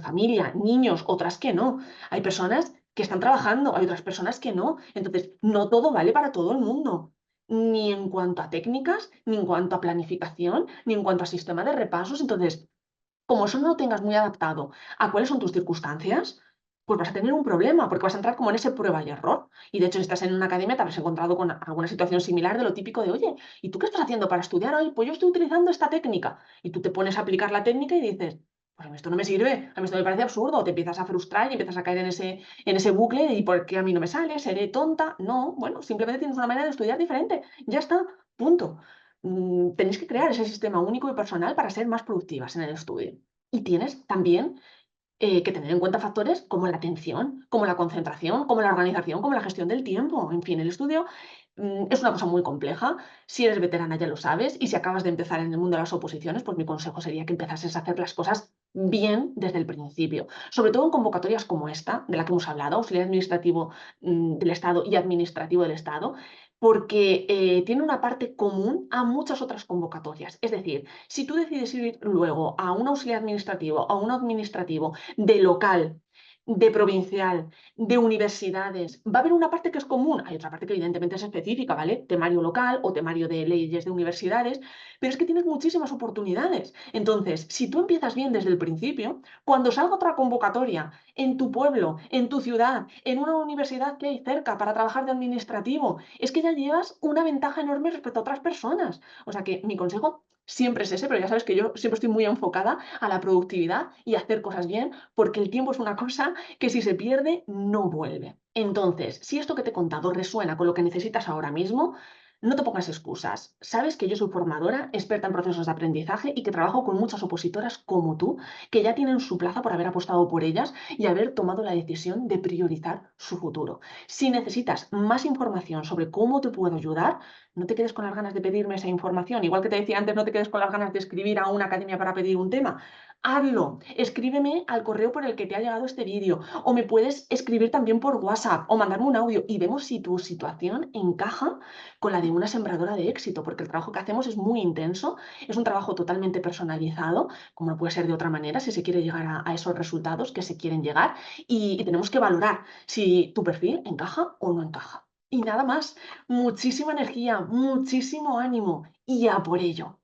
familia, niños, otras que no. Hay personas que están trabajando, hay otras personas que no. Entonces, no todo vale para todo el mundo, ni en cuanto a técnicas, ni en cuanto a planificación, ni en cuanto a sistema de repasos. Entonces, como eso no lo tengas muy adaptado a cuáles son tus circunstancias, pues vas a tener un problema, porque vas a entrar como en ese prueba y error. Y de hecho, si estás en una academia, te habrás encontrado con alguna situación similar de lo típico de, oye, ¿y tú qué estás haciendo para estudiar hoy? Pues yo estoy utilizando esta técnica. Y tú te pones a aplicar la técnica y dices, pues a mí esto no me sirve, a mí esto me parece absurdo. Te empiezas a frustrar y empiezas a caer en ese bucle de, ¿y por qué a mí no me sale? ¿Seré tonta? No, bueno, simplemente tienes una manera de estudiar diferente. Ya está, punto. Tenéis que crear ese sistema único y personal para ser más productivas en el estudio. Y tienes también que tener en cuenta factores como la atención, como la concentración, como la organización, como la gestión del tiempo. En fin, el estudio es una cosa muy compleja. Si eres veterana ya lo sabes y si acabas de empezar en el mundo de las oposiciones, pues mi consejo sería que empezases a hacer las cosas bien desde el principio, sobre todo en convocatorias como esta, de la que hemos hablado, auxiliar administrativo del Estado y administrativo del Estado, porque tiene una parte común a muchas otras convocatorias. Es decir, si tú decides ir luego a un auxiliar administrativo, a un administrativo de local, de provincial, de universidades, va a haber una parte que es común, hay otra parte que evidentemente es específica, ¿vale? Temario local o temario de leyes de universidades, pero es que tienes muchísimas oportunidades. Entonces, si tú empiezas bien desde el principio, cuando salga otra convocatoria en tu pueblo, en tu ciudad, en una universidad que hay cerca para trabajar de administrativo, es que ya llevas una ventaja enorme respecto a otras personas. O sea que mi consejo siempre es ese, pero ya sabes que yo siempre estoy muy enfocada a la productividad y a hacer cosas bien, porque el tiempo es una cosa que si se pierde, no vuelve. Entonces, si esto que te he contado resuena con lo que necesitas ahora mismo, no te pongas excusas. Sabes que yo soy formadora, experta en procesos de aprendizaje y que trabajo con muchas opositoras como tú, que ya tienen su plaza por haber apostado por ellas y haber tomado la decisión de priorizar su futuro. Si necesitas más información sobre cómo te puedo ayudar, no te quedes con las ganas de pedirme esa información. Igual que te decía antes, no te quedes con las ganas de escribir a una academia para pedir un tema. Hazlo, escríbeme al correo por el que te ha llegado este vídeo o me puedes escribir también por WhatsApp o mandarme un audio y vemos si tu situación encaja con la de una sembradora de éxito, porque el trabajo que hacemos es muy intenso, es un trabajo totalmente personalizado, como no puede ser de otra manera si se quiere llegar a esos resultados que se quieren llegar y tenemos que valorar si tu perfil encaja o no encaja. Y nada más, muchísima energía, muchísimo ánimo y a por ello.